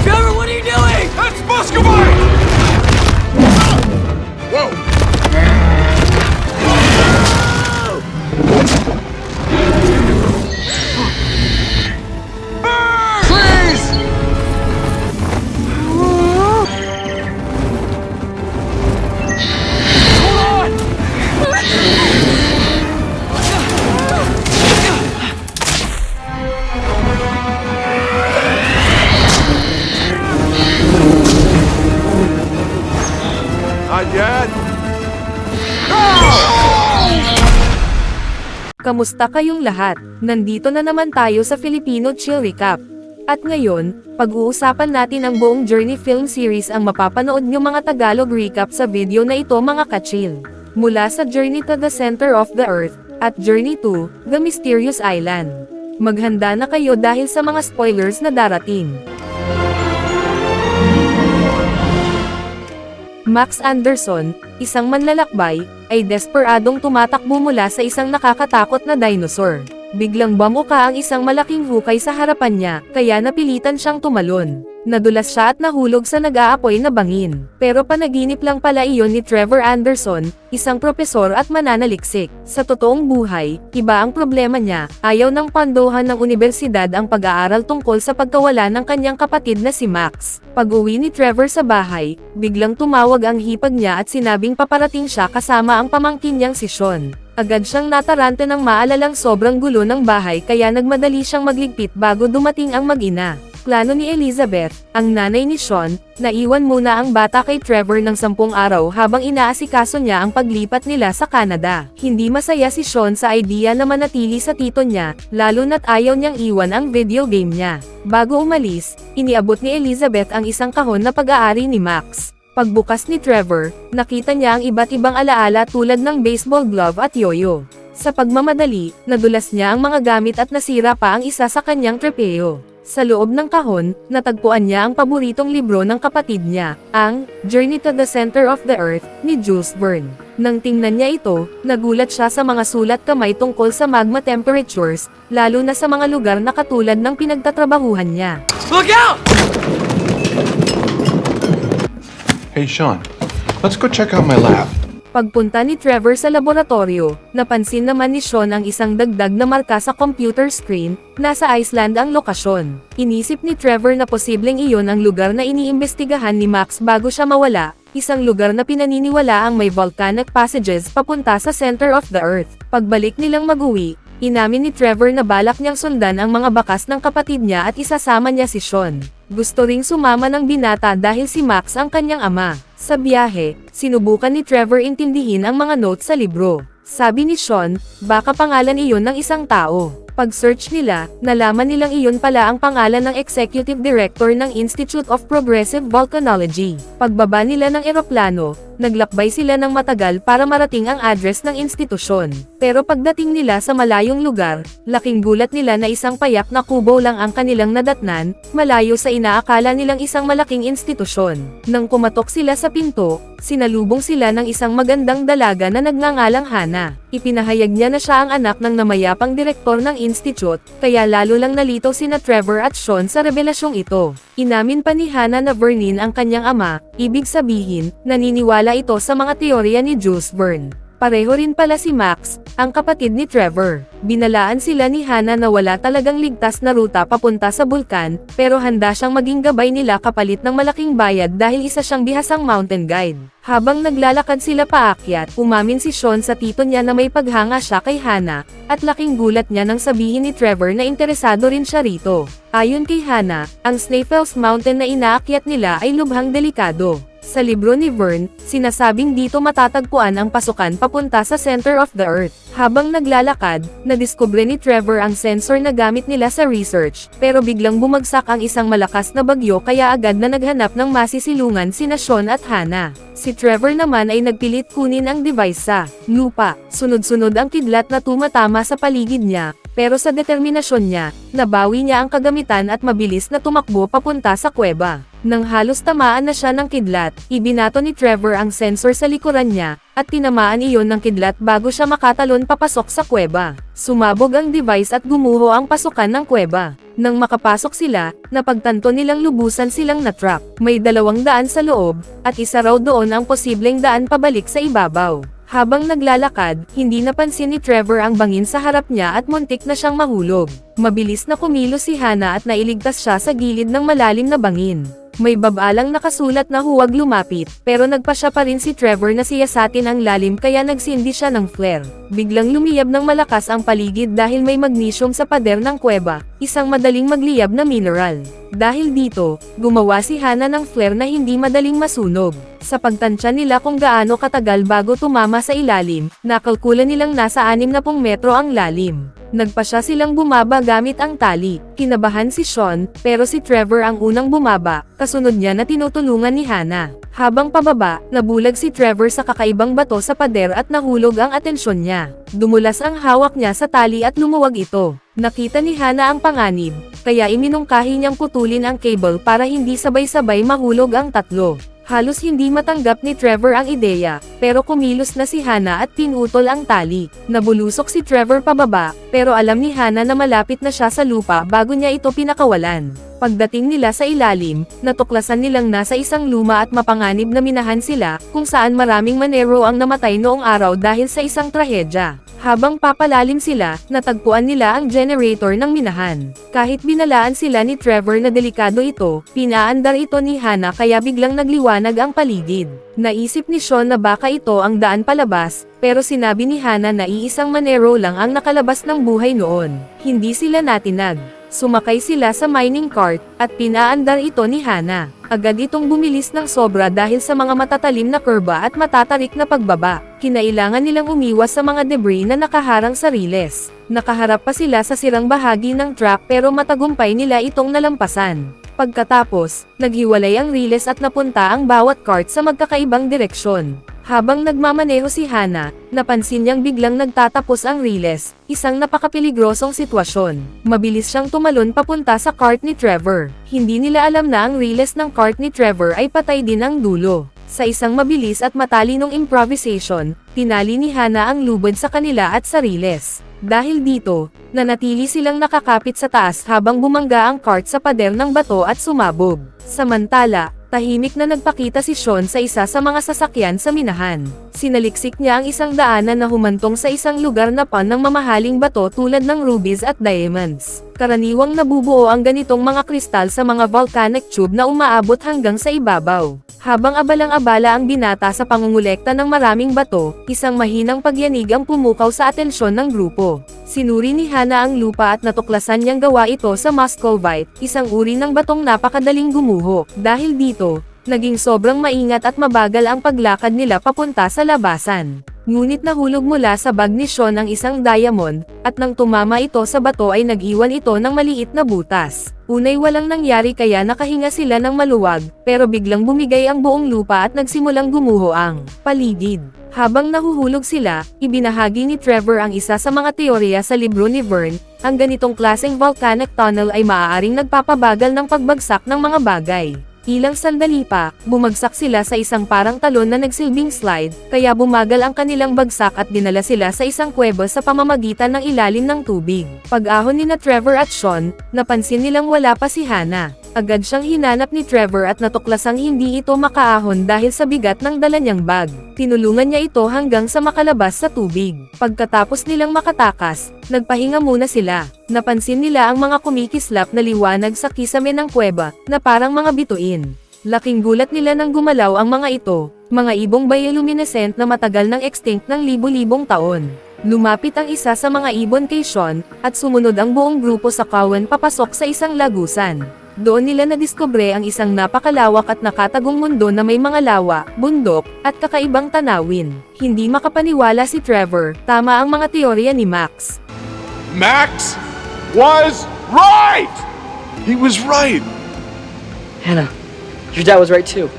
Trevor, what are you doing? That's Muscovite! Whoa! Please! Not yet. Kamusta kayong lahat? Nandito na naman tayo sa Filipino Chill Recap. At ngayon, pag-uusapan natin ang buong Journey film series ang mapapanood nyo mga Tagalog recap sa video na ito mga ka-chill. Mula sa Journey to the Center of the Earth, at Journey to The Mysterious Island. Maghanda na kayo dahil sa mga spoilers na darating. Max Anderson, isang manlalakbay, ay desperadong tumatakbo mula sa isang nakakatakot na dinosaur. Biglang bamuka ang isang malaking hukay sa harapan niya, kaya napilitan siyang tumalon. Nadulas siya at nahulog sa nag-aapoy na bangin. Pero panaginip lang pala iyon ni Trevor Anderson, isang propesor at mananaliksik. Sa totoong buhay, iba ang problema niya, ayaw ng pondohan ng unibersidad ang pag-aaral tungkol sa pagkawala ng kanyang kapatid na si Max. Pag-uwi ni Trevor sa bahay, biglang tumawag ang hipag niya at sinabing paparating siya kasama ang pamangkin niyang si Sean. Agad siyang natarante ng maalalang sobrang gulo ng bahay kaya nagmadali siyang magligpit bago dumating ang mag-ina. Plano ni Elizabeth, ang nanay ni Sean, na iwan muna ang bata kay Trevor ng 10 araw habang inaasikaso niya ang paglipat nila sa Canada. Hindi masaya si Sean sa idea na manatili sa tito niya, lalo na't ayaw niyang iwan ang video game niya. Bago umalis, iniabot ni Elizabeth ang isang kahon na pag-aari ni Max. Pagbukas ni Trevor, nakita niya ang iba't ibang alaala tulad ng baseball glove at yoyo. Sa pagmamadali, nadulas niya ang mga gamit at nasira pa ang isa sa kanyang trepeo. Sa loob ng kahon, natagpuan niya ang paboritong libro ng kapatid niya, ang Journey to the Center of the Earth, ni Jules Verne. Nang tingnan niya ito, nagulat siya sa mga sulat kamay tungkol sa magma temperatures, lalo na sa mga lugar na katulad ng pinagtatrabahuhan niya. Look out! Hey, Sean. Let's go check out my lab. Pagpunta ni Trevor sa laboratorio, napansin naman ni Sean ang isang dagdag na marka sa computer screen, nasa Iceland ang lokasyon. Inisip ni Trevor na posibleng iyon ang lugar na iniimbestigahan ni Max bago siya mawala, isang lugar na pinaniniwala ang may volcanic passages papunta sa center of the earth. Pagbalik nilang mag-uwi, inamin ni Trevor na balak niyang sundan ang mga bakas ng kapatid niya at isasama niya si Sean. Gusto ring sumama ng binata dahil si Max ang kanyang ama. Sa biyahe, sinubukan ni Trevor intindihin ang mga notes sa libro. Sabi ni Sean, baka pangalan iyon ng isang tao. Pag-search nila, nalaman nilang iyon pala ang pangalan ng Executive Director ng Institute of Progressive Volcanology. Pagbaba nila ng eroplano, naglakbay sila ng matagal para marating ang address ng institusyon. Pero pagdating nila sa malayong lugar, laking gulat nila na isang payak na kubo lang ang kanilang nadatnan, malayo sa inaakala nilang isang malaking institusyon. Nang kumatok sila sa pinto, sinalubong sila ng isang magandang dalaga na nagngangalang Hannah. Ipinahayag niya na siya ang anak ng namayapang direktor ng institute, kaya lalo lang nalito sina Trevor at Sean sa revelasyong ito. Inamin pa ni Hannah na Vernin ang kanyang ama, ibig sabihin, naniniwala ito sa mga teorya ni Jules Verne. Pareho rin pala si Max, ang kapatid ni Trevor. Binalaan sila ni Hannah na wala talagang ligtas na ruta papunta sa bulkan, pero handa siyang maging gabay nila kapalit ng malaking bayad dahil isa siyang bihasang mountain guide. Habang naglalakad sila paakyat, umamin si Sean sa tito niya na may paghanga siya kay Hannah, at laking gulat niya nang sabihin ni Trevor na interesado rin siya rito. Ayon kay Hannah, ang Snaefell's Mountain na inaakyat nila ay lubhang delikado. Sa libro ni Verne, sinasabing dito matatagpuan ang pasukan papunta sa center of the earth. Habang naglalakad, nadiskubre ni Trevor ang sensor na gamit nila sa research, pero biglang bumagsak ang isang malakas na bagyo kaya agad na naghanap ng masisilungan sina Sean at Hannah. Si Trevor naman ay nagpilit kunin ang device sa lupa. Sunod-sunod ang kidlat na tumatama sa paligid niya, pero sa determinasyon niya, nabawi niya ang kagamitan at mabilis na tumakbo papunta sa kuweba. Nang halos tamaan na siya ng kidlat, ibinato ni Trevor ang sensor sa likuran niya, at tinamaan iyon ng kidlat bago siya makatalon papasok sa kuweba. Sumabog ang device at gumuho ang pasukan ng kuweba. Nang makapasok sila, napagtanto nilang lubusan silang na-trap. May 200 sa loob, at isa raw doon ang posibleng daan pabalik sa ibabaw. Habang naglalakad, hindi napansin ni Trevor ang bangin sa harap niya at muntik na siyang mahulog. Mabilis na kumilos si Hannah at nailigtas siya sa gilid ng malalim na bangin. May babalang nakasulat na huwag lumapit, pero nagpasya pa rin si Trevor na siyasatin ang lalim kaya nagsindi siya ng flare. Biglang lumiyab ng malakas ang paligid dahil may magnesium sa pader ng kuweba, isang madaling magliyab na mineral. Dahil dito, gumawa si Hannah ng flare na hindi madaling masunog. Sa pagtansya nila kung gaano katagal bago tumama sa ilalim, nakalkula nilang nasa 60 metro ang lalim. Nagpasya silang bumaba gamit ang tali. Kinabahan si Sean, pero si Trevor ang unang bumaba, kasunod niya na tinutulungan ni Hannah. Habang pababa, nabulag si Trevor sa kakaibang bato sa pader at nahulog ang atensyon niya. Dumulas ang hawak niya sa tali at lumuwag ito. Nakita ni Hannah ang panganib, kaya iminungkahi niyang putulin ang cable para hindi sabay-sabay mahulog ang tatlo. Halos hindi matanggap ni Trevor ang ideya, pero kumilos na si Hannah at pinutol ang tali. Nabulusok si Trevor pababa, pero alam ni Hannah na malapit na siya sa lupa bago niya ito pinakawalan. Pagdating nila sa ilalim, natuklasan nilang nasa isang luma at mapanganib na minahan sila, kung saan maraming manero ang namatay noong araw dahil sa isang trahedya. Habang papalalim sila, natagpuan nila ang generator ng minahan. Kahit binalaan sila ni Trevor na delikado ito, pinaandar ito ni Hannah kaya biglang nagliwanag ang paligid. Naisip ni Sean na baka ito ang daan palabas, pero sinabi ni Hannah na iisang manero lang ang nakalabas ng buhay noon. Hindi sila natinag. Sumakay sila sa mining cart, at pinaandar ito ni Hannah. Agad itong bumilis ng sobra dahil sa mga matatalim na kurba at matatarik na pagbaba. Kinailangan nilang umiwas sa mga debris na nakaharang sa riles. Nakaharap pa sila sa sirang bahagi ng track pero matagumpay nila itong nalampasan. Pagkatapos, naghiwalay ang riles at napunta ang bawat cart sa magkakaibang direksyon. Habang nagmamaneho si Hannah, napansin niyang biglang nagtatapos ang riles, isang napakapeligrosong sitwasyon. Mabilis siyang tumalon papunta sa cart ni Trevor. Hindi nila alam na ang riles ng cart ni Trevor ay patay din ang dulo. Sa isang mabilis at matalinong improvisation, tinali ni Hannah ang lubid sa kanila at sa riles. Dahil dito, nanatili silang nakakapit sa taas habang bumangga ang cart sa pader ng bato at sumabog. Samantala, tahimik na nagpakita si Sean sa isa sa mga sasakyan sa minahan. Sinaliksik niya ang isang daanan na humantong sa isang lugar na pan ng mamahaling bato tulad ng rubies at diamonds. Karaniwang nabubuo ang ganitong mga kristal sa mga volcanic tube na umaabot hanggang sa ibabaw. Habang abalang-abala ang binata sa pangungulekta ng maraming bato, isang mahinang pagyanig ang pumukaw sa atensyon ng grupo. Sinuri ni Hannah ang lupa at natuklasan niyang gawa ito sa muscovite, isang uri ng batong napakadaling gumuho. Dahil dito, naging sobrang maingat at mabagal ang paglakad nila papunta sa labasan. Ngunit nahulog mula sa bag ni Sean ang isang diamond, at nang tumama ito sa bato ay nag-iwan ito ng maliit na butas. Unay walang nangyari kaya nakahinga sila ng maluwag, pero biglang bumigay ang buong lupa at nagsimulang gumuho ang paligid. Habang nahuhulog sila, ibinahagi ni Trevor ang isa sa mga teorya sa libro ni Vern, ang ganitong klaseng volcanic tunnel ay maaaring nagpapabagal ng pagbagsak ng mga bagay. Ilang sandali pa, bumagsak sila sa isang parang talon na nagsilbing slide, kaya bumagal ang kanilang bagsak at dinala sila sa isang kuweba sa pamamagitan ng ilalim ng tubig. Pag-ahon ni Trevor at Sean, napansin nilang wala pa si Hannah. Agad siyang hinanap ni Trevor at natuklasang hindi ito makaahon dahil sa bigat ng dala niyang bag. Tinulungan niya ito hanggang sa makalabas sa tubig. Pagkatapos nilang makatakas, nagpahinga muna sila. Napansin nila ang mga kumikislap na liwanag sa kisame ng kuweba, na parang mga bituin. Laking gulat nila nang gumalaw ang mga ito, mga ibong bioluminescent na matagal nang extinct ng libo-libong taon. Lumapit ang isa sa mga ibon kay Sean, at sumunod ang buong grupo sa kawan papasok sa isang lagusan. Doon nila nadiskubre ang isang napakalawak at nakatagong mundo na may mga lawa, bundok, at kakaibang tanawin. Hindi makapaniwala si Trevor, tama ang mga teorya ni Max. Max was right! He was right! Hannah, your dad was right too.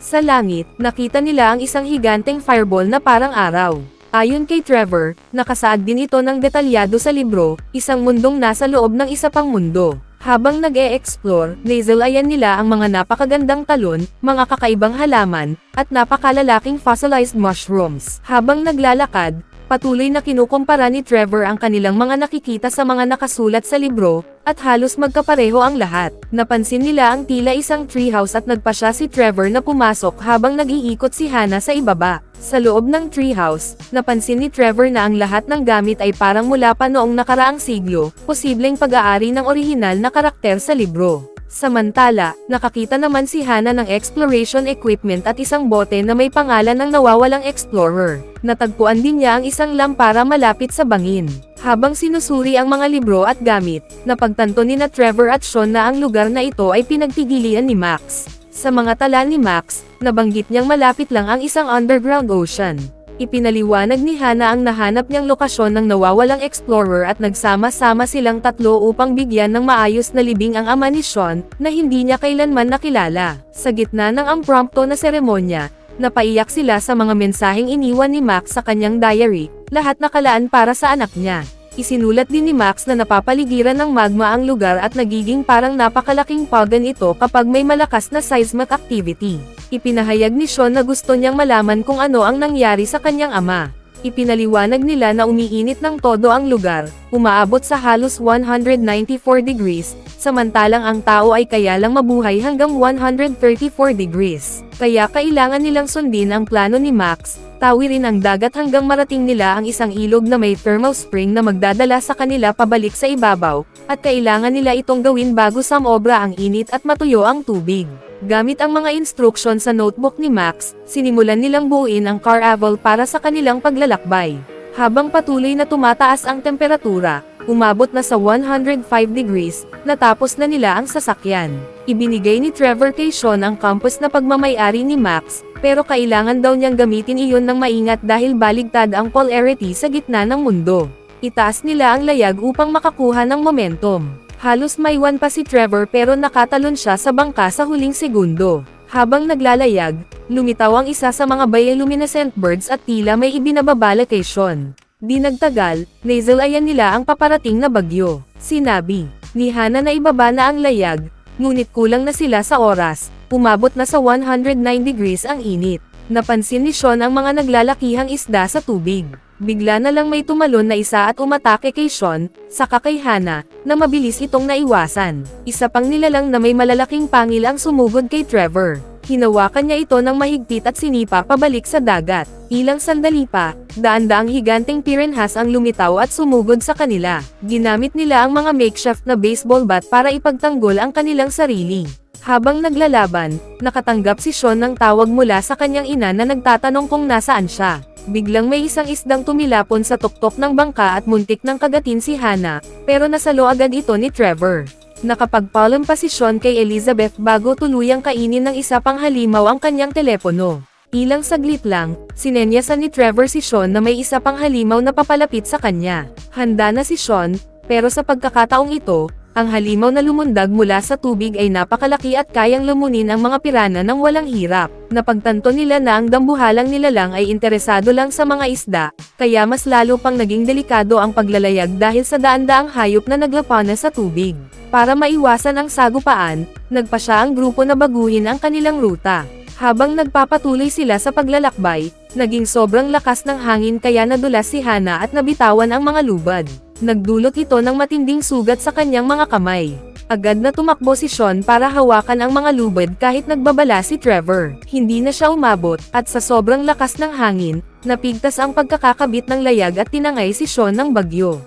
Sa langit, nakita nila ang isang higanteng fireball na parang araw. Ayon kay Trevor, nakasaad din ito ng detalyado sa libro, isang mundong nasa loob ng isa pang mundo. Habang nag-e-explore, naisalayan nila ang mga napakagandang talon, mga kakaibang halaman, at napakalalaking fossilized mushrooms. Habang naglalakad, patuloy na kinukumpara ni Trevor ang kanilang mga nakikita sa mga nakasulat sa libro, at halos magkapareho ang lahat. Napansin nila ang tila isang treehouse at nagpasya si Trevor na pumasok habang nag-iikot si Hannah sa ibaba. Sa loob ng treehouse, napansin ni Trevor na ang lahat ng gamit ay parang mula pa noong nakaraang siglo, posibleng pag-aari ng orihinal na karakter sa libro. Samantala, nakakita naman si Hannah ng exploration equipment at isang bote na may pangalan ng nawawalang explorer. Natagpuan din niya ang isang lampara malapit sa bangin. Habang sinusuri ang mga libro at gamit, napagtanto ni na Trevor at Sean na ang lugar na ito ay pinagtigilian ni Max. Sa mga tala ni Max, nabanggit niyang malapit lang ang isang underground ocean. Ipinaliwanag ni Hannah ang nahanap niyang lokasyon ng nawawalang explorer at nagsama-sama silang tatlo upang bigyan ng maayos na libing ang ama ni Sean, na hindi niya kailanman nakilala. Sa gitna ng impromptu na seremonya, napaiyak sila sa mga mensaheng iniwan ni Max sa kanyang diary, lahat nakalaan para sa anak niya. Isinulat din ni Max na napapaligiran ng magma ang lugar at nagiging parang napakalaking pagan ito kapag may malakas na seismic activity. Ipinahayag ni Sean na gusto niyang malaman kung ano ang nangyari sa kanyang ama. Ipinaliwanag nila na umiinit ng todo ang lugar, umaabot sa halos 194 degrees, samantalang ang tao ay kaya lang mabuhay hanggang 134 degrees. Kaya kailangan nilang sundin ang plano ni Max, tawirin ang dagat hanggang marating nila ang isang ilog na may thermal spring na magdadala sa kanila pabalik sa ibabaw, at kailangan nila itong gawin bago sumobra ang init at matuyo ang tubig. Gamit ang mga instruksyon sa notebook ni Max, sinimulan nilang buuin ang caravel para sa kanilang paglalakbay. Habang patuloy na tumataas ang temperatura, umabot na sa 105 degrees, natapos na nila ang sasakyan. Ibinigay ni Trevor kay Sean ang compass na pagmamay-ari ni Max, pero kailangan daw niyang gamitin iyon ng maingat dahil baligtad ang polarity sa gitna ng mundo. Itaas nila ang layag upang makakuha ng momentum. Halos maiwan pa si Trevor pero nakatalon siya sa bangka sa huling segundo. Habang naglalayag, lumitaw ang isa sa mga bioluminescent birds at tila may ibinababala kay Sean. Di nagtagal, naisalayan nila ang paparating na bagyo. Sinabi ni Hannah na ibaba na ang layag, ngunit kulang na sila sa oras, umabot na sa 109 degrees ang init. Napansin ni Sean ang mga naglalakihang isda sa tubig. Bigla na lang may tumalon na isa at umatake kay Sean, saka kay Hannah, na mabilis itong naiwasan. Isa pang nilalang na may malalaking pangil ang sumugod kay Trevor. Hinawakan niya ito ng mahigpit at sinipa pabalik sa dagat. Ilang sandali pa, daan-daang higanteng piranhas ang lumitaw at sumugod sa kanila. Ginamit nila ang mga makeshift na baseball bat para ipagtanggol ang kanilang sarili. Habang naglalaban, nakatanggap si Sean ng tawag mula sa kanyang ina na nagtatanong kung nasaan siya. Biglang may isang isdang tumilapon sa tuktok ng bangka at muntik ng kagatin si Hannah, pero nasalo agad ito ni Trevor. Nakapagpaalam pa si Sean kay Elizabeth bago tuluyang kainin ng isa pang halimaw ang kanyang telepono. Ilang saglit lang, sinenyasan ni Trevor si Sean na may isa pang halimaw na papalapit sa kanya. Handa na si Sean, pero sa pagkakataong ito, ang halimaw na lumundag mula sa tubig ay napakalaki at kayang lumunin ang mga pirana ng walang hirap. Napagtanto nila na ang dambuhalang nilalang ay interesado lang sa mga isda, kaya mas lalo pang naging delikado ang paglalayag dahil sa daan-daang hayop na naglapana sa tubig. Para maiwasan ang sagupaan, nagpasya ang grupo na baguhin ang kanilang ruta. Habang nagpapatuloy sila sa paglalakbay, naging sobrang lakas ng hangin kaya nadulas si Hannah at nabitawan ang mga lubad. Nagdulot ito ng matinding sugat sa kanyang mga kamay. Agad na tumakbo si Sean para hawakan ang mga lubad kahit nagbabala si Trevor. Hindi na siya umabot, at sa sobrang lakas ng hangin, napigtas ang pagkakakabit ng layag at tinangay si Sean ng bagyo.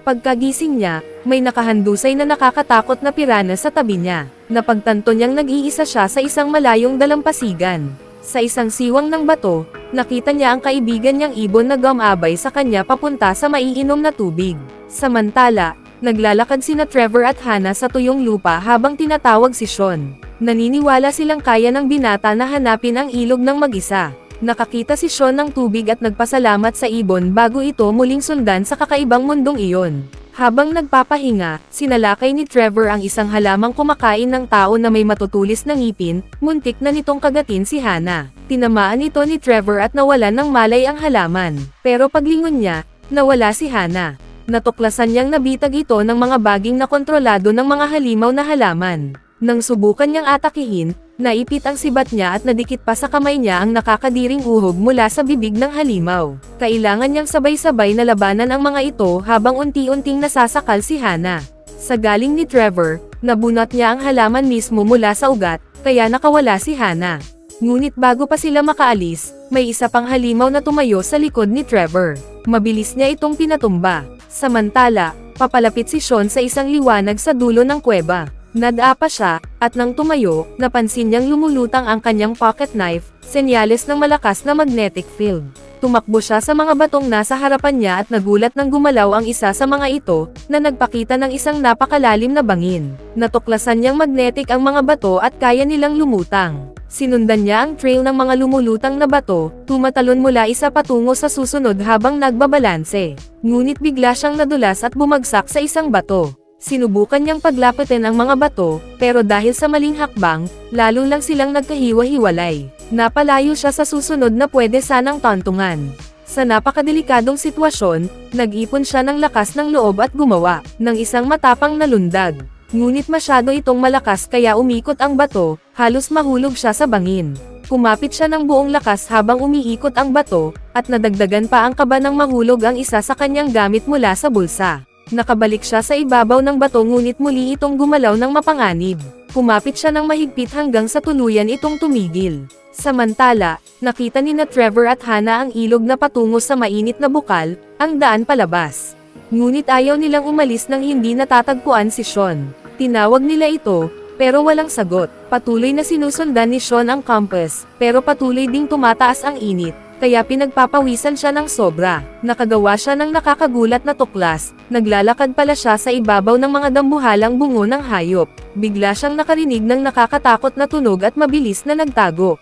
Pagkagising niya, may nakahandusay na nakakatakot na pirana sa tabi niya. Napagtanto niyang nag-iisa siya sa isang malayong dalampasigan. Sa isang siwang ng bato, nakita niya ang kaibigan niyang ibon na gumabay sa kanya papunta sa maiinom na tubig. Samantala, naglalakad sina Trevor at Hannah sa tuyong lupa habang tinatawag si Sean. Naniniwala silang kaya ng binata na hanapin ang ilog ng mag-isa. Nakakita si Sean ng tubig at nagpasalamat sa ibon bago ito muling sundan sa kakaibang mundong iyon. Habang nagpapahinga, sinalakay ni Trevor ang isang halamang kumakain ng tao na may matutulis na ngipin, muntik na nitong kagatin si Hannah. Tinamaan ito ni Trevor at nawalan ng malay ang halaman. Pero paglingon niya, nawala si Hannah. Natuklasan niyang nabitag ito ng mga baging na kontrolado ng mga halimaw na halaman. Nang subukan niyang atakihin, naipit ang sibat niya at nadikit pa sa kamay niya ang nakakadiring uhog mula sa bibig ng halimaw. Kailangan niyang sabay-sabay na labanan ang mga ito habang unti-unting nasasakal si Hannah. Sa galing ni Trevor, nabunot niya ang halaman mismo mula sa ugat, kaya nakawala si Hannah. Ngunit bago pa sila makaalis, may isa pang halimaw na tumayo sa likod ni Trevor. Mabilis niya itong pinatumba. Samantala, papalapit si Sean sa isang liwanag sa dulo ng kuweba. Nadapa siya, at nang tumayo, napansin niyang lumulutang ang kanyang pocket knife, senyales ng malakas na magnetic field. Tumakbo siya sa mga batong nasa harapan niya at nagulat nang gumalaw ang isa sa mga ito, na nagpakita ng isang napakalalim na bangin. Natuklasan niyang magnetic ang mga bato at kaya nilang lumutang. Sinundan niya ang trail ng mga lumulutang na bato, tumatalon mula isa patungo sa susunod habang nagbabalanse. Ngunit bigla siyang nadulas at bumagsak sa isang bato. Sinubukan niyang paglapitin ang mga bato, pero dahil sa maling hakbang, lalo lang silang nagkahiwa-hiwalay. Napalayo siya sa susunod na pwede sanang tantungan. Sa napakadelikadong sitwasyon, nag-ipon siya ng lakas ng loob at gumawa ng isang matapang na lundag. Ngunit masyado itong malakas kaya umikot ang bato, halos mahulog siya sa bangin. Kumapit siya ng buong lakas habang umiikot ang bato, at nadagdagan pa ang kaba ng mahulog ang isa sa kanyang gamit mula sa bulsa. Nakabalik siya sa ibabaw ng bato ngunit muli itong gumalaw ng mapanganib. Kumapit siya ng mahigpit hanggang sa tuluyan itong tumigil. Samantala, nakita ni Trevor at Hannah ang ilog na patungo sa mainit na bukal, ang daan palabas. Ngunit ayaw nilang umalis nang hindi natatagpuan si Sean. Tinawag nila ito, pero walang sagot. Patuloy na sinusundan ni Sean ang compass, pero patuloy ding tumataas ang init. Kaya pinagpapawisan siya ng sobra. Nakagawa siya ng nakakagulat na tuklas, naglalakad pala siya sa ibabaw ng mga dambuhalang bungo ng hayop. Bigla siyang nakarinig ng nakakatakot na tunog at mabilis na nagtago.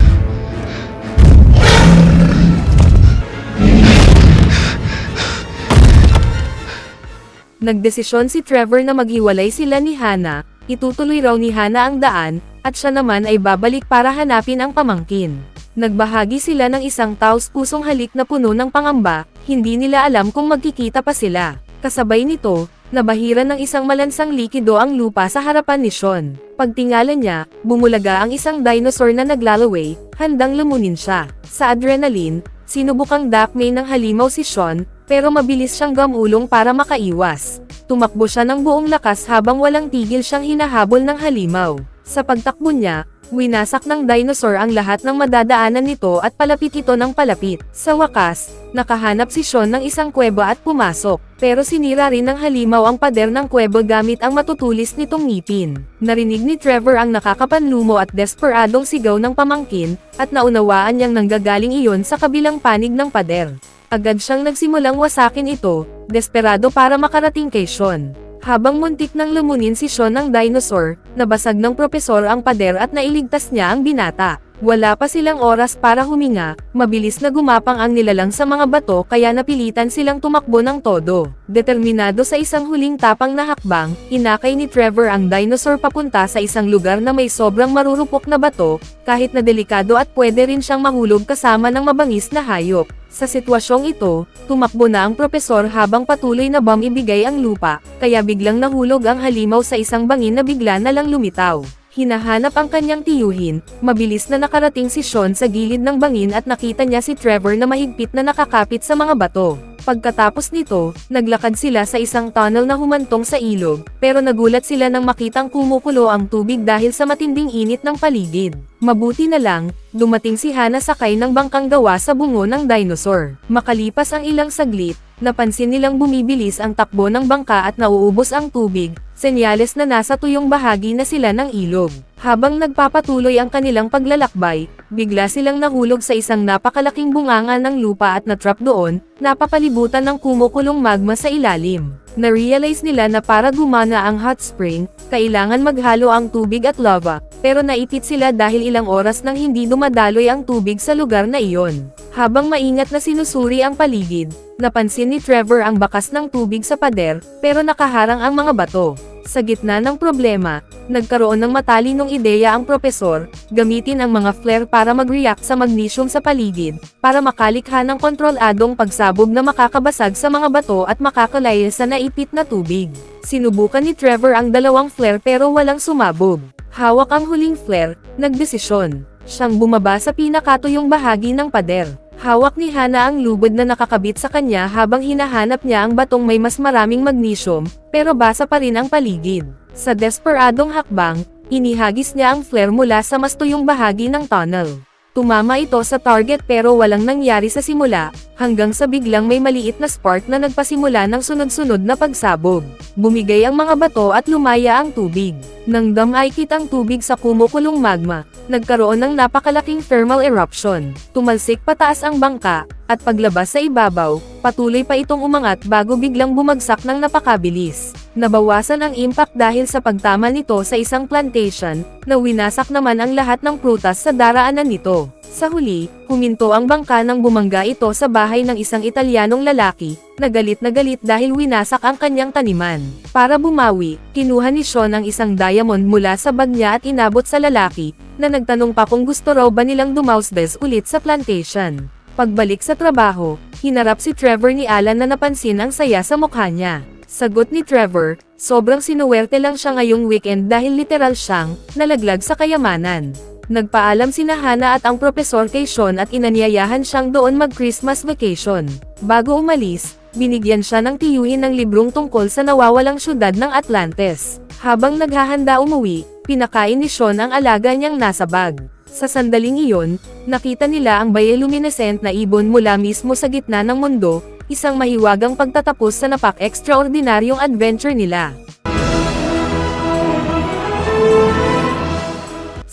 Nagdesisyon si Trevor na maghiwalay sila ni Hannah, itutuloy raw ni Hannah ang daan, at siya naman ay babalik para hanapin ang pamangkin. Nagbahagi sila ng isang taos-pusong halik na puno ng pangamba, hindi nila alam kung magkikita pa sila. Kasabay nito, nabahiran ng isang malansang likido ang lupa sa harapan ni Sean. Pagtingala niya, bumulaga ang isang dinosaur na naglalaway, handang lumunin siya. Sa adrenaline, sinubukang dakmay ng halimaw si Sean, pero mabilis siyang gamulong para makaiwas. Tumakbo siya ng buong lakas habang walang tigil siyang hinahabol ng halimaw. Sa pagtakbo niya, winasak ng dinosaur ang lahat ng madadaanan nito at palapit ito ng palapit. Sa wakas, nakahanap si Sean ng isang kuweba at pumasok. Pero sinira rin ng halimaw ang pader ng kuweba gamit ang matutulis nitong ngipin. Narinig ni Trevor ang nakakapanlumo at desperadong sigaw ng pamangkin, at naunawaan niyang nanggagaling iyon sa kabilang panig ng pader. Agad siyang nagsimulang wasakin ito, desperado para makarating kay Sean. Habang muntik nang lumunin si Sean ng dinosaur, nabasag ng propesor ang pader at nailigtas niya ang binata. Wala pa silang oras para huminga, mabilis na gumapang ang nilalang sa mga bato kaya napilitan silang tumakbo ng todo. Determinado sa isang huling tapang na hakbang, inakay ni Trevor ang dinosaur papunta sa isang lugar na may sobrang marurupok na bato, kahit na delikado at pwede rin siyang mahulog kasama ng mabangis na hayop. Sa sitwasyong ito, tumakbo na ang propesor habang patuloy na ibigay ang lupa, kaya biglang nahulog ang halimaw sa isang bangin na bigla na lang lumitaw. Hinahanap ang kanyang tiyuhin, mabilis na nakarating si Sean sa gilid ng bangin at nakita niya si Trevor na mahigpit na nakakapit sa mga bato. Pagkatapos nito, naglakad sila sa isang tunnel na humantong sa ilog, pero nagulat sila nang makitang kumukulo ang tubig dahil sa matinding init ng paligid. Mabuti na lang, dumating si Hannah sakay ng bangkang gawa sa bungo ng dinosaur. Makalipas ang ilang saglit, napansin nilang bumibilis ang takbo ng bangka at nauubos ang tubig, senyales na nasa tuyong bahagi na sila ng ilog. Habang nagpapatuloy ang kanilang paglalakbay, bigla silang nahulog sa isang napakalaking bunganga ng lupa at natrap doon, napapalibutan ng kumukulong magma sa ilalim. Na-realize nila na para gumana ang hot spring, kailangan maghalo ang tubig at lava, pero naipit sila dahil ilang oras nang hindi dumadaloy ang tubig sa lugar na iyon. Habang maingat na sinusuri ang paligid, napansin ni Trevor ang bakas ng tubig sa pader, pero nakaharang ang mga bato. Sa gitna ng problema, nagkaroon ng matalinong ideya ang propesor, gamitin ang mga flare para mag-react sa magnesium sa paligid, para makalikha ng kontroladong pagsabog na makakabasag sa mga bato at makakalaya sa naipit na tubig. Sinubukan ni Trevor ang dalawang flare pero walang sumabog. Hawak ang huling flare, nagdesisyon siyang bumaba sa pinakatuyong bahagi ng pader. Hawak ni Hana ang lubid na nakakabit sa kanya habang hinahanap niya ang batong may mas maraming magnesium, pero basa pa rin ang paligid. Sa desperadong hakbang, inihagis niya ang flare mula sa mas tuyong bahagi ng tunnel. Tumama ito sa target pero walang nangyari sa simula, hanggang sa biglang may maliit na spark na nagpasimula ng sunod-sunod na pagsabog. Bumigay ang mga bato at lumaya ang tubig. Nang damaykit ang tubig sa kumukulong magma, nagkaroon ng napakalaking thermal eruption. Tumalsik pataas ang bangka, at paglabas sa ibabaw, patuloy pa itong umangat bago biglang bumagsak ng napakabilis. Nabawasan ang impact dahil sa pagtama nito sa isang plantation, na winasak naman ang lahat ng prutas sa daraanan nito. Sa huli, huminto ang bangka nang bumangga ito sa bahay ng isang Italianong lalaki, na galit dahil winasak ang kanyang taniman. Para bumawi, kinuha ni Sean ang isang diamond mula sa bag niya at inabot sa lalaki, na nagtanong pa kung gusto raw ba nilang dumausbes ulit sa plantation. Pagbalik sa trabaho, hinarap si Trevor ni Alan na napansin ang saya sa mukha niya. Sagot ni Trevor, sobrang sinuwerte lang siya ngayong weekend dahil literal siyang nalaglag sa kayamanan. Nagpaalam sina Hana at ang propesor kay Sean at inanyayahan siyang doon mag-Christmas vacation. Bago umalis, binigyan siya ng tiyuhin ng librong tungkol sa nawawalang syudad ng Atlantis. Habang naghahanda umuwi, pinakain ni Sean ang alaga niyang nasa bag. Sa sandaling iyon, nakita nila ang bioluminescent na ibon mula mismo sa gitna ng mundo, isang mahiwagang pagtatapos sa napak-extraordinaryong adventure nila.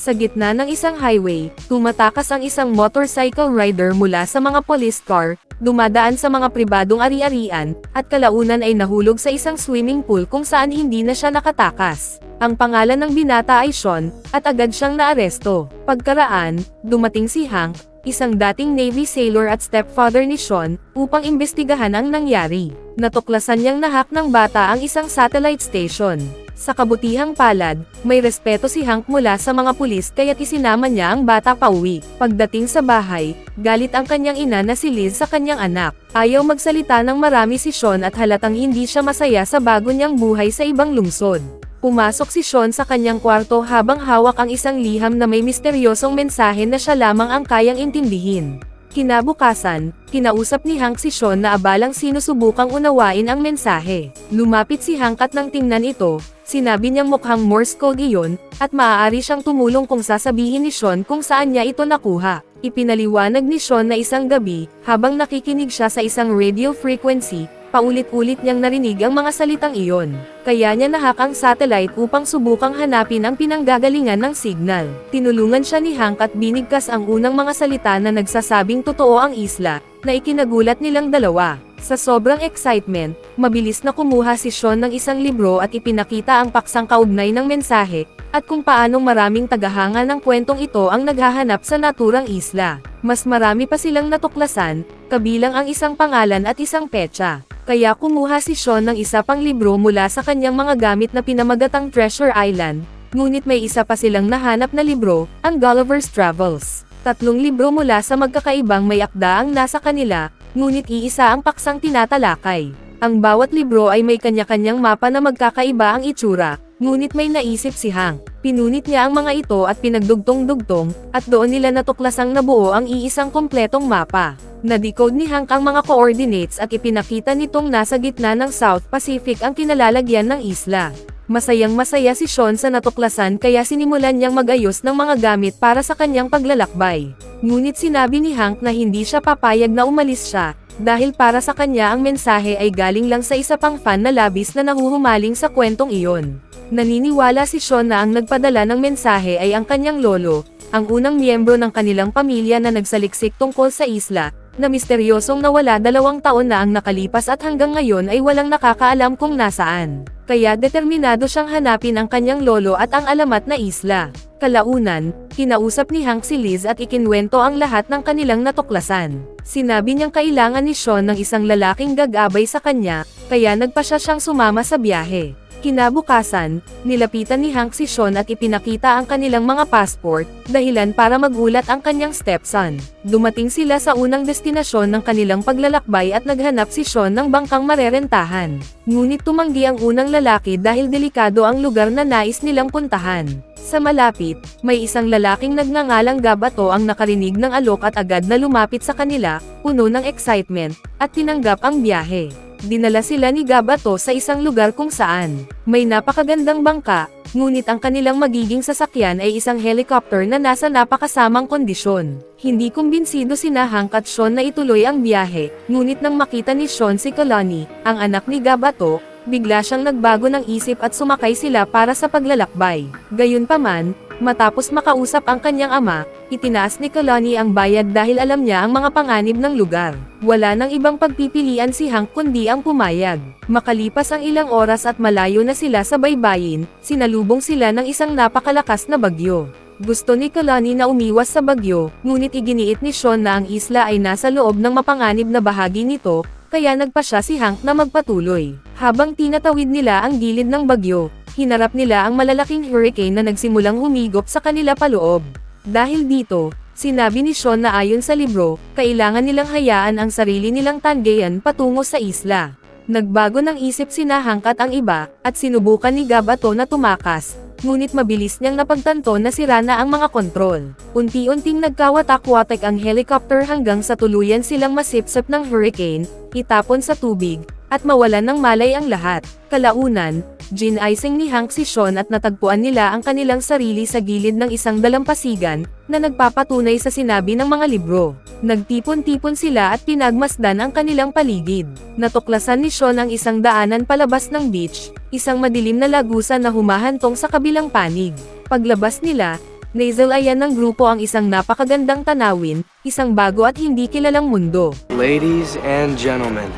Sa gitna ng isang highway, tumatakas ang isang motorcycle rider mula sa mga police car, dumadaan sa mga pribadong ari-arian, at kalaunan ay nahulog sa isang swimming pool kung saan hindi na siya nakatakas. Ang pangalan ng binata ay Sean, at agad siyang naaresto. Pagkaraan, dumating si Hank, isang dating Navy sailor at stepfather ni Sean, upang imbestigahan ang nangyari. Natuklasan niyang nahak ng bata ang isang satellite station. Sa kabutihang palad, may respeto si Hank mula sa mga pulis kaya't isinama niya ang bata pauwi. Pagdating sa bahay, galit ang kanyang ina na si Liz sa kanyang anak. Ayaw magsalita ng marami si Sean at halatang hindi siya masaya sa bago niyang buhay sa ibang lungsod. Pumasok si Sean sa kanyang kwarto habang hawak ang isang liham na may misteryosong mensahe na siya lamang ang kayang intindihin. Kinabukasan, kinausap ni Hank si Sean na abalang sinusubukang unawain ang mensahe. Lumapit si Hank at nang tingnan ito, sinabi niyang mukhang Morse code iyon, at maaari siyang tumulong kung sasabihin ni Sean kung saan niya ito nakuha. Ipinaliwanag ni Sean na isang gabi, habang nakikinig siya sa isang radio frequency, paulit-ulit niyang narinig ang mga salitang iyon. Kaya niya nahak ang satellite upang subukang hanapin ang pinanggagalingan ng signal. Tinulungan siya ni Hank at binigkas ang unang mga salita na nagsasabing totoo ang isla, na ikinagulat nilang dalawa. Sa sobrang excitement, mabilis na kumuha si Sean ng isang libro at ipinakita ang paksang kaugnay ng mensahe, at kung paanong maraming tagahanga ng kwentong ito ang naghahanap sa naturang isla. Mas marami pa silang natuklasan, kabilang ang isang pangalan at isang petsa. Kaya kumuha si Sean ng isa pang libro mula sa kanyang mga gamit na pinamagatang Treasure Island, ngunit may isa pa silang nahanap na libro, ang Gulliver's Travels. 3 libro mula sa magkakaibang may akda ang nasa kanila, ngunit iisa ang paksang tinatalakay. Ang bawat libro ay may kanya-kanyang mapa na magkakaiba ang itsura, ngunit may naisip si Hank. Pinunit niya ang mga ito at pinagdugtong-dugtong, at doon nila natuklasang nabuo ang iisang kompletong mapa. Na-decode ni Hank ang mga coordinates at ipinakita nitong nasa gitna ng South Pacific ang kinalalagyan ng isla. Masayang-masaya si Sean sa natuklasan kaya sinimulan niyang mag-ayos ng mga gamit para sa kanyang paglalakbay. Ngunit sinabi ni Hank na hindi siya papayag na umalis siya, dahil para sa kanya ang mensahe ay galing lang sa isa pang fan na labis na nahuhumaling sa kwentong iyon. Naniniwala si Sean na ang nagpadala ng mensahe ay ang kanyang lolo, ang unang miyembro ng kanilang pamilya na nagsaliksik tungkol sa isla, na misteryosong nawala 2 taon na ang nakalipas at hanggang ngayon ay walang nakakaalam kung nasaan. kaya determinado siyang hanapin ang kanyang lolo at ang alamat na isla. Kalaunan, kinausap ni Hank si Liz at ikinwento ang lahat ng kanilang natuklasan. Sinabi niyang kailangan ni Sean ng isang lalaking gagabay sa kanya, kaya nagpasya siyang sumama sa biyahe. Kinabukasan, nilapitan ni Hank si Sean at ipinakita ang kanilang mga passport, dahilan para magulat ang kanyang stepson. Dumating sila sa unang destinasyon ng kanilang paglalakbay at naghanap si Sean ng bangkang marerentahan. Ngunit tumanggi ang unang lalaki dahil delikado ang lugar na nais nilang puntahan. Sa malapit, may isang lalaking nagngangalang Gabato ang nakarinig ng alok at agad na lumapit sa kanila, puno ng excitement, at tinanggap ang biyahe. Dinala sila ni Gabato sa isang lugar kung saan may napakagandang bangka, ngunit ang kanilang magiging sasakyan ay isang helicopter na nasa napakasamang kondisyon. Hindi kumbinsido sina Hank at Sean na ituloy ang biyahe, ngunit nang makita ni Sean si Kalani, ang anak ni Gabato, bigla siyang nagbago ng isip at sumakay sila para sa paglalakbay. Gayunpaman, matapos makausap ang kanyang ama, itinaas ni Kalani ang bayad dahil alam niya ang mga panganib ng lugar. Wala nang ibang pagpipilian si Hank kundi ang pumayag. Makalipas ang ilang oras at malayo na sila sa baybayin, sinalubong sila ng isang napakalakas na bagyo. Gusto ni Kalani na umiwas sa bagyo, ngunit iginiit ni Sean na ang isla ay nasa loob ng mapanganib na bahagi nito, kaya nagpasya si Hank na magpatuloy. Habang tinatawid nila ang gilid ng bagyo, hinarap nila ang malalaking hurricane na nagsimulang humigop sa kanila paloob. Dahil dito, sinabi ni Sean na ayon sa libro, kailangan nilang hayaan ang sarili nilang tanggayan patungo sa isla. Nagbago ng isip sina Hank at ang iba, at sinubukan ni Gabato na tumakas, ngunit mabilis niyang napagtanto na sira na ang mga kontrol. Unti-unting nagkawatak-watak ang helicopter hanggang sa tuluyan silang masipsip ng hurricane, itapon sa tubig, at mawalan ng malay ang lahat. Kalaunan, gin-icing ni Hank si Sean at natagpuan nila ang kanilang sarili sa gilid ng isang dalampasigan, na nagpapatunay sa sinabi ng mga libro. Nagtipon-tipon sila at pinagmasdan ang kanilang paligid. Natuklasan ni Sean ang isang daanan palabas ng beach, isang madilim na lagusan na humahantong sa kabilang panig. Paglabas nila, naisalayan ng grupo ang isang napakagandang tanawin, isang bago at hindi kilalang mundo. Ladies and gentlemen,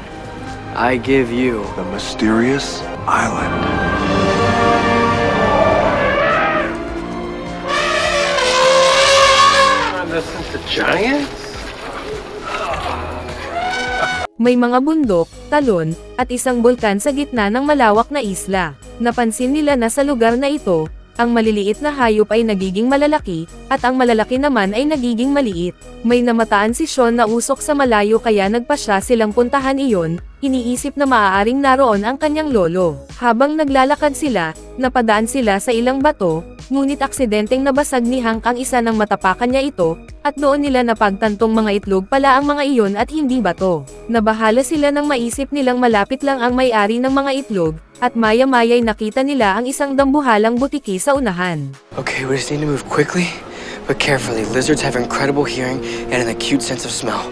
I give you The mysterious island. This is the Giants? May mga bundok, talon, at isang bulkan sa gitna ng malawak na isla. Napansin nila na sa lugar na ito, ang maliliit na hayop ay nagiging malalaki, at ang malalaki naman ay nagiging maliit. May namataan si Sean na usok sa malayo kaya nagpasya silang puntahan iyon, iniisip na maaaring naroon ang kanyang lolo. Habang naglalakad sila, napadaan sila sa ilang bato, ngunit aksidenteng nabasag ni Hank ang isa ng matapakan niya ito, at doon nila napagtantong mga itlog pala ang mga iyon at hindi bato. Nabahala sila nang maisip nilang malapit lang ang may-ari ng mga itlog, at maya-maya'y nakita nila ang isang dambuhalang butiki sa unahan. Okay, we just need to move quickly, but carefully. Lizards have incredible hearing and an acute sense of smell.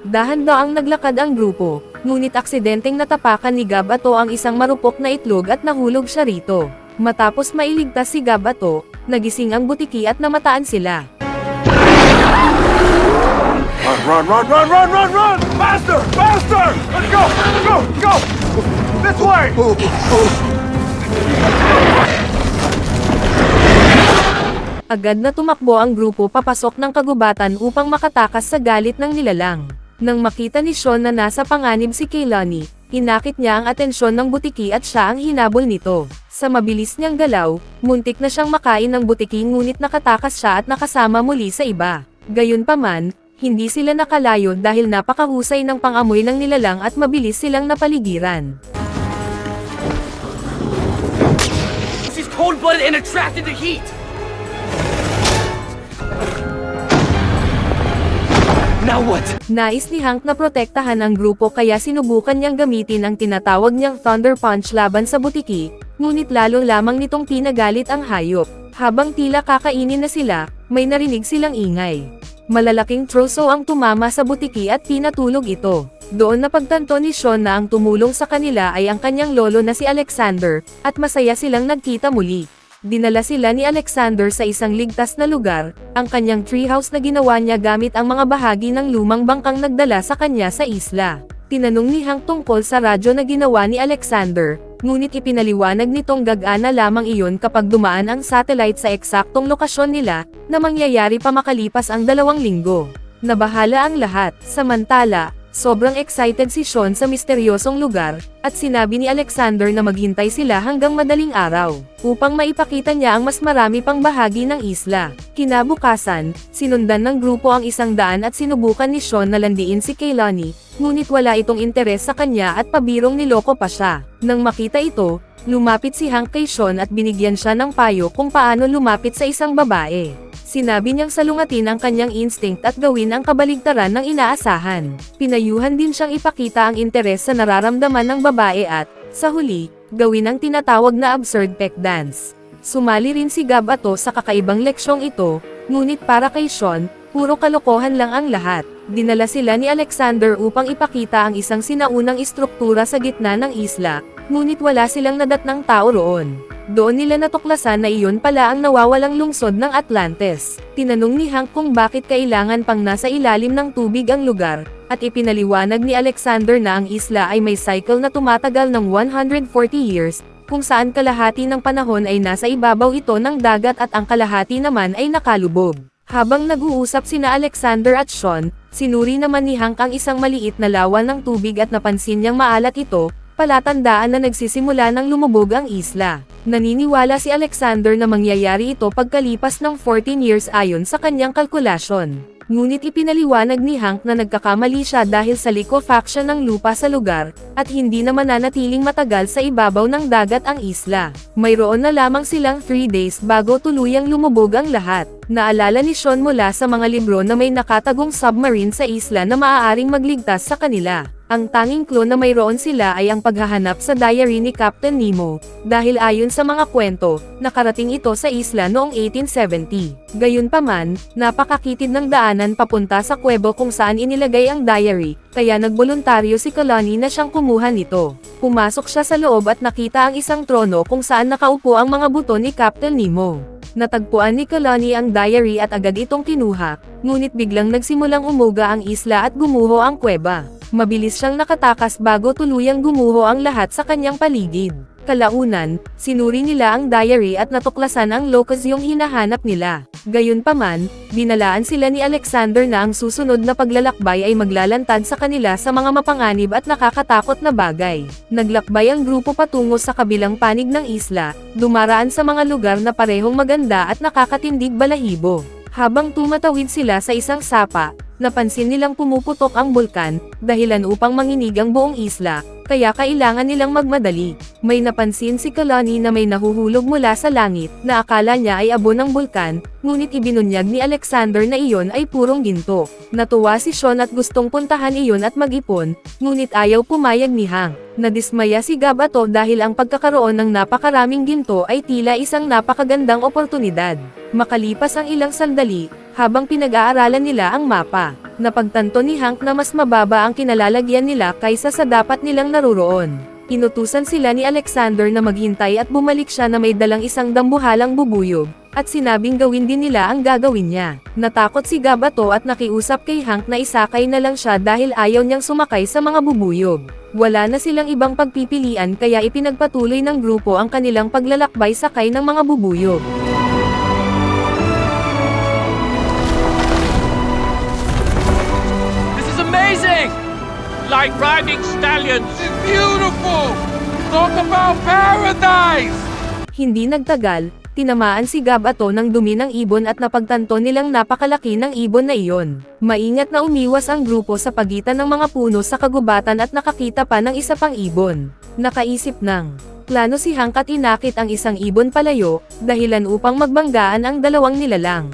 Dahan-daang naglakad ang grupo, ngunit aksidenteng natapakan ni Gabato ang isang marupok na itlog at nahulog siya rito. Matapos mailigtas si Gabato, nagising ang butiki at namataan sila. Run, run, run, run, run, run! Faster! Faster! Let's go! Go! Go! This way! Agad na tumakbo ang grupo papasok ng kagubatan upang makatakas sa galit ng nilalang. Nang makita ni Sean na nasa panganib si Kalani, inakit niya ang atensyon ng butiki at siya ang hinabol nito. Sa mabilis niyang galaw, muntik na siyang makain ng butiki ngunit nakatakas siya at nakasama muli sa iba. Gayunpaman, hindi sila nakalayo dahil napakahusay ng pangamoy ng nilalang at mabilis silang napaligiran. She's cold-blooded and attracted to heat! Now what? Nais ni Hank na protektahan ang grupo kaya sinubukan niyang gamitin ang tinatawag niyang Thunder Punch laban sa butiki, ngunit lalo lamang nitong pinagalit ang hayop. Habang tila kakainin na sila, may narinig silang ingay. Malalaking troso ang tumama sa butiki at pinatulog ito. Doon napagtanto ni Sean na ang tumulong sa kanila ay ang kanyang lolo na si Alexander, at masaya silang nagkita muli. Dinala sila ni Alexander sa isang ligtas na lugar, ang kanyang treehouse na ginawa niya gamit ang mga bahagi ng lumang bangkang nagdala sa kanya sa isla. Tinanong ni Hank tungkol sa radyo na ginawa ni Alexander, ngunit ipinaliwanag nitong gagana lamang iyon kapag dumaan ang satellite sa eksaktong lokasyon nila, na mangyayari pa makalipas ang 2 linggo. Nabahala ang lahat, samantala, sobrang excited si Sean sa misteryosong lugar, at sinabi ni Alexander na maghintay sila hanggang madaling araw, upang maipakita niya ang mas marami pang bahagi ng isla. Kinabukasan, sinundan ng grupo ang 100 at sinubukan ni Sean na landiin si Kehlani, ngunit wala itong interes sa kanya at pabirong niloko pa siya. Nang makita ito, lumapit si Hank kay Sean at binigyan siya ng payo kung paano lumapit sa isang babae. Sinabi niyang salungatin ang kanyang instinct at gawin ang kabaligtaran ng inaasahan. Pinayuhan din siyang ipakita ang interes sa nararamdaman ng babae at, sa huli, gawin ang tinatawag na absurd peck dance. Sumali rin si Gabato sa kakaibang leksyong ito, ngunit para kay Sean, puro kalokohan lang ang lahat. Dinala sila ni Alexander upang ipakita ang isang sinaunang istruktura sa gitna ng isla, ngunit wala silang nadatnang tao roon. Doon nila natuklasan na iyon pala ang nawawalang lungsod ng Atlantis. Tinanong ni Hank kung bakit kailangan pang nasa ilalim ng tubig ang lugar, at ipinaliwanag ni Alexander na ang isla ay may cycle na tumatagal ng 140 years, kung saan kalahati ng panahon ay nasa ibabaw ito ng dagat at ang kalahati naman ay nakalubog. Habang nag-uusap sina Alexander at Sean, sinuri naman ni Hank ang isang maliit na lawa ng tubig at napansin niyang maalat ito, palatandaan na nagsisimula ng lumubog ang isla. Naniniwala si Alexander na mangyayari ito pagkalipas ng 14 years ayon sa kanyang kalkulasyon. Ngunit ipinaliwanag ni Hank na nagkakamali siya dahil sa liquefaction ng lupa sa lugar, at hindi na mananatiling matagal sa ibabaw ng dagat ang isla. Mayroon na lamang silang 3 days bago tuluyang lumubog ang lahat. Naalala ni Sean mula sa mga libro na may nakatagong submarine sa isla na maaaring magligtas sa kanila. Ang tanging clue na mayroon sila ay ang paghahanap sa diary ni Captain Nemo, dahil ayon sa mga kwento, nakarating ito sa isla noong 1870. Gayunpaman, napakakitid ng daanan papunta sa kuwebo kung saan inilagay ang diary, kaya nagboluntaryo si Kehlani na siyang kumuha nito. Pumasok siya sa loob at nakita ang isang trono kung saan nakaupo ang mga buto ni Captain Nemo. Natagpuan ni Kehlani ang diary at agad itong kinuha, ngunit biglang nagsimulang umuga ang isla at gumuho ang kuweba. Mabilis siyang nakatakas bago tuluyang gumuho ang lahat sa kanyang paligid. Kalaunan, sinuri nila ang diary at natuklasan ang locus yung hinahanap nila. Gayunpaman, binalaan sila ni Alexander na ang susunod na paglalakbay ay maglalantad sa kanila sa mga mapanganib at nakakatakot na bagay. Naglakbay ang grupo patungo sa kabilang panig ng isla, dumaraan sa mga lugar na parehong maganda at nakakatindig balahibo. Habang tumatawid sila sa isang sapa, napansin nilang pumuputok ang bulkan, dahilan upang manginig ang buong isla, kaya kailangan nilang magmadali. May napansin si Kehlani na may nahuhulog mula sa langit, na akala niya ay abo ng bulkan, ngunit ibinunyag ni Alexander na iyon ay purong ginto. Natuwa si Sean at gustong puntahan iyon at mag-ipon, ngunit ayaw pumayag ni Hank. Nadismaya si Gabato dahil ang pagkakaroon ng napakaraming ginto ay tila isang napakagandang oportunidad. Makalipas ang ilang sandali, habang pinag-aaralan nila ang mapa, napagtanto ni Hank na mas mababa ang kinalalagyan nila kaysa sa dapat nilang naruroon. Inutusan sila ni Alexander na maghintay at bumalik siya na may dalang isang dambuhalang bubuyog, at sinabing gawin din nila ang gagawin niya. Natakot si Gabato at nakiusap kay Hank na isakay na lang siya dahil ayaw niyang sumakay sa mga bubuyog. Wala na silang ibang pagpipilian kaya ipinagpatuloy ng grupo ang kanilang paglalakbay sakay ng mga bubuyog. Amazing! Like riding stallions. It's beautiful! Talk about paradise! Hindi nagtagal, tinamaan si Gabato ng dumi ng ibon at napagtanto nilang napakalaki ng ibon na iyon. Maingat na umiwas ang grupo sa pagitan ng mga puno sa kagubatan at nakakita pa ng isa pang ibon. Nakaisip ng plano si Hank at inakit ang isang ibon palayo, dahilan upang magbanggaan ang dalawang nilalang.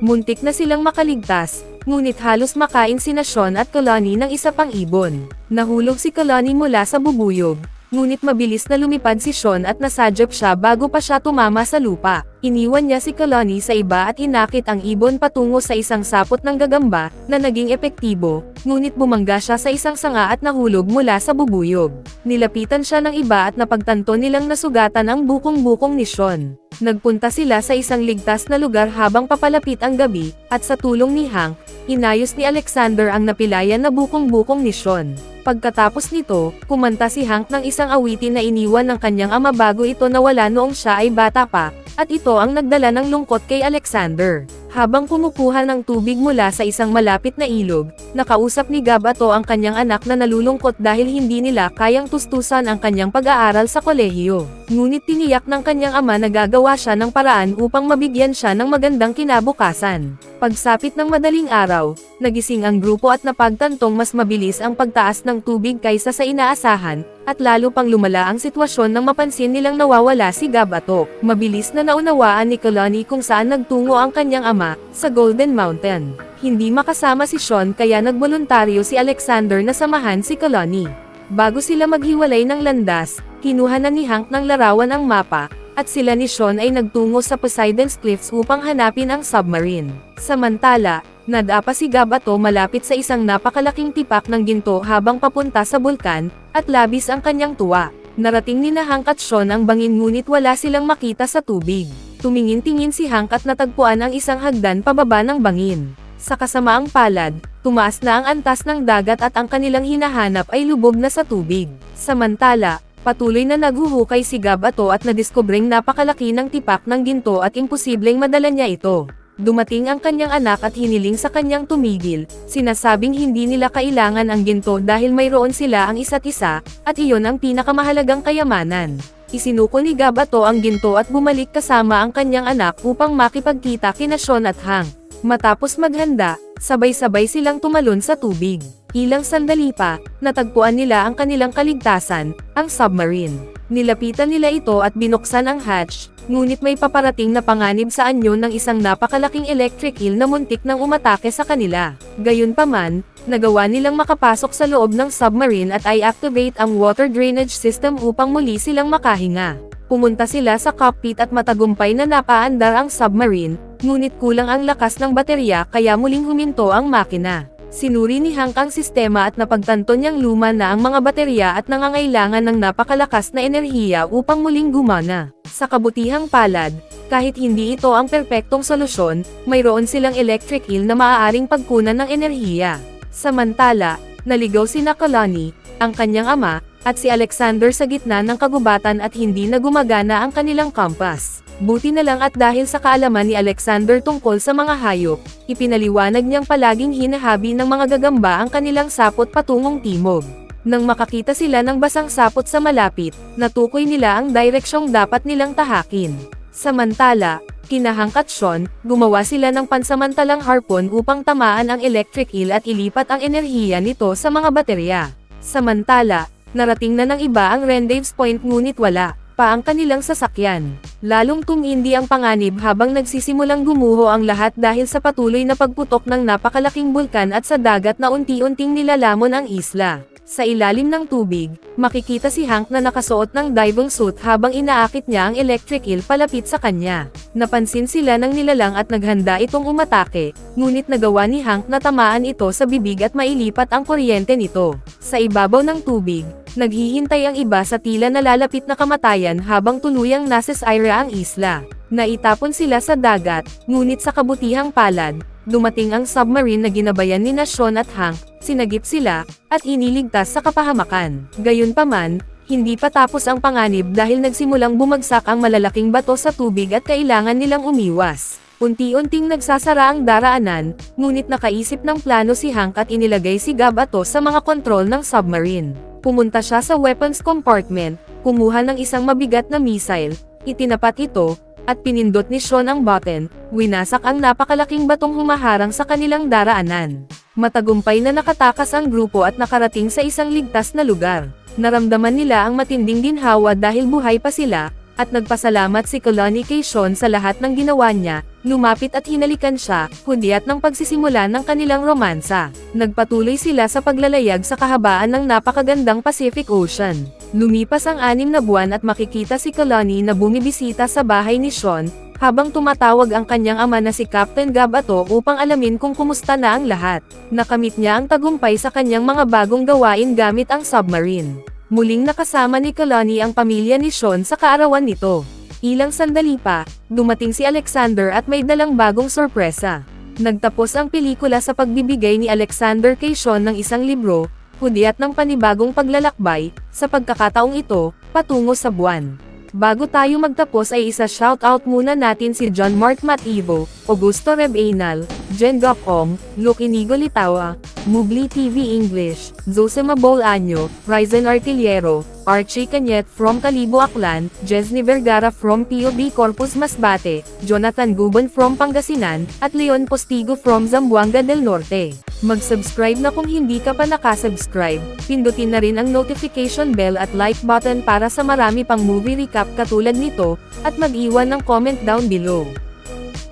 Muntik na silang makaligtas, ngunit halos makain sina Sean at Kehlani ng isa pang ibon. Nahulog si Kehlani mula sa bubuyog, ngunit mabilis na lumipad si Sean at nasadyap siya bago pa siya tumama sa lupa. Iniwan niya si Kalani sa iba at inakit ang ibon patungo sa isang sapot ng gagamba, na naging epektibo, ngunit bumangga siya sa isang sanga at nahulog mula sa bubuyog. Nilapitan siya ng iba at napagtanto nilang nasugatan ang bukong-bukong ni Sean. Nagpunta sila sa isang ligtas na lugar habang papalapit ang gabi, at sa tulong ni Hank, inayos ni Alexander ang napilayan na bukong-bukong ni Sean. Pagkatapos nito, kumanta si Hank ng isang awitin na iniwan ng kanyang ama bago ito nawala noong siya ay bata pa, at ito ang nagdala ng lungkot kay Alexander. Habang kumukuha ng tubig mula sa isang malapit na ilog, nakausap ni Gabato ang kanyang anak na nalulungkot dahil hindi nila kayang tustusan ang kanyang pag-aaral sa kolehiyo. Ngunit tiniyak ng kanyang ama na gagawa siya ng paraan upang mabigyan siya ng magandang kinabukasan. Pagsapit ng madaling araw, nagising ang grupo at napagtantong mas mabilis ang pagtaas ng tubig kaysa sa inaasahan, at lalo pang lumala ang sitwasyon nang mapansin nilang nawawala si Gabato. Mabilis na naunawaan ni Kalani kung saan nagtungo ang kanyang ama, sa Golden Mountain. Hindi makasama si Sean kaya nagboluntaryo si Alexander na samahan si Kalani. Bago sila maghiwalay ng landas, kinuha na ni Hank ng larawan ang mapa, at sila ni Sean ay nagtungo sa Poseidon's Cliffs upang hanapin ang submarine. Samantala, nadapa si Gabato malapit sa isang napakalaking tipak ng ginto habang papunta sa bulkan, at labis ang kanyang tuwa. Narating ni na Hank at Sean ang bangin ngunit wala silang makita sa tubig. Tumingin-tingin si Hank at natagpuan ang isang hagdan pababa ng bangin. Sa kasamaang palad, tumaas na ang antas ng dagat at ang kanilang hinahanap ay lubog na sa tubig. Samantala, patuloy na naghuhukay si Gabato at nadiskobring napakalaki ng tipak ng ginto at imposibleng madala niya ito. Dumating ang kanyang anak at hiniling sa kanyang tumigil, sinasabing hindi nila kailangan ang ginto dahil mayroon sila ang isa't isa, at iyon ang pinakamahalagang kayamanan. Isinuko ni Gabato ang ginto at bumalik kasama ang kanyang anak upang makipagkita kina Sean at Hank. Matapos maghanda, sabay-sabay silang tumalon sa tubig. Ilang sandali pa, natagpuan nila ang kanilang kaligtasan, ang submarine. Nilapitan nila ito at binuksan ang hatch, ngunit may paparating na panganib sa anyo ng isang napakalaking electric eel na muntik nang umatake sa kanila. Gayunpaman, nagawa nilang makapasok sa loob ng submarine at i-activate ang water drainage system upang muli silang makahinga. Pumunta sila sa cockpit at matagumpay na napaandar ang submarine, ngunit kulang ang lakas ng baterya kaya muling huminto ang makina. Sinuri ni Hank ang sistema at napagtanto niyang luma na ang mga baterya at nangangailangan ng napakalakas na enerhiya upang muling gumana. Sa kabutihang palad, kahit hindi ito ang perpektong solusyon, mayroon silang electric eel na maaaring pagkunan ng enerhiya. Samantala, naligaw si Kalani, ang kanyang ama, at si Alexander sa gitna ng kagubatan at hindi na gumagana ang kanilang kompas. Buti na lang at dahil sa kaalaman ni Alexander tungkol sa mga hayop, ipinaliwanag niyang palaging hinahabi ng mga gagamba ang kanilang sapot patungong timog. Nang makakita sila ng basang sapot sa malapit, natukoy nila ang direksyong dapat nilang tahakin. Samantala, kina Hank at Sean, gumawa sila ng pansamantalang harpon upang tamaan ang electric eel at ilipat ang enerhiya nito sa mga baterya. Samantala, narating na ng iba ang Rendezvous Point ngunit wala pa ang kanilang sasakyan. Lalong tumindi ang panganib habang nagsisimulang gumuho ang lahat dahil sa patuloy na pagputok ng napakalaking bulkan at sa dagat na unti-unting nilalamon ang isla. Sa ilalim ng tubig, makikita si Hank na nakasuot ng diving suit habang inaakit niya ang electric eel palapit sa kanya. Napansin sila ng nilalang at naghanda itong umatake, ngunit nagawa ni Hank na tamaan ito sa bibig at mailipat ang kuryente nito. Sa ibabaw ng tubig, naghihintay ang iba sa tila nalalapit na kamatayan habang tuluyang nasisira ang isla. Naitapon sila sa dagat, ngunit sa kabutihang palad, dumating ang submarine na ginabayan ni Sean at Hank, sinagip sila, at iniligtas sa kapahamakan. Gayunpaman, hindi pa tapos ang panganib dahil nagsimulang bumagsak ang malalaking bato sa tubig at kailangan nilang umiwas. Unti-unting nagsasara ang daraanan, ngunit nakaisip ng plano si Hank at inilagay si Gabato sa mga kontrol ng submarine. Pumunta siya sa weapons compartment, kumuha ng isang mabigat na missile, itinapat ito, at pinindot ni Sean ang button, winasak ang napakalaking batong humaharang sa kanilang daraanan. Matagumpay na nakatakas ang grupo at nakarating sa isang ligtas na lugar. Naramdaman nila ang matinding ginhawa dahil buhay pa sila, At nagpasalamat si Kalani kay Sean sa lahat ng ginawa niya, lumapit at hinalikan siya, hudyat ng pagsisimula ng kanilang romansa. Nagpatuloy sila sa paglalayag sa kahabaan ng napakagandang Pacific Ocean. Lumipas ang 6 na buwan at makikita si Kalani na bumibisita sa bahay ni Sean, habang tumatawag ang kanyang ama na si Captain Gabato upang alamin kung kumusta na ang lahat. Nakamit niya ang tagumpay sa kanyang mga bagong gawain gamit ang submarine. Muling nakasama ni Kalani ang pamilya ni Sean sa kaarawan nito. Ilang sandali pa, dumating si Alexander at may dalang bagong sorpresa. Nagtapos ang pelikula sa pagbibigay ni Alexander kay Sean ng isang libro, hudyat ng panibagong paglalakbay, sa pagkakataong ito, patungo sa buwan. Bago tayo magtapos ay isa-shoutout muna natin si John Mark Mativo, Augusto Rebainal, Jen Gacom, Luke Inigo Litawa, Mugli TV English, Zosema Bolaño, Ryzen Artillero, Archie Cañet from Calibo Aklan, Jesny Vergara from POB Corpus Masbate, Jonathan Guban from Pangasinan, at Leon Postigo from Zamboanga del Norte. Mag-subscribe na kung hindi ka pa nakasubscribe, pindutin na rin ang notification bell at like button para sa marami pang movie recap katulad nito, at mag-iwan ng comment down below.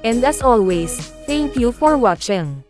And as always, thank you for watching.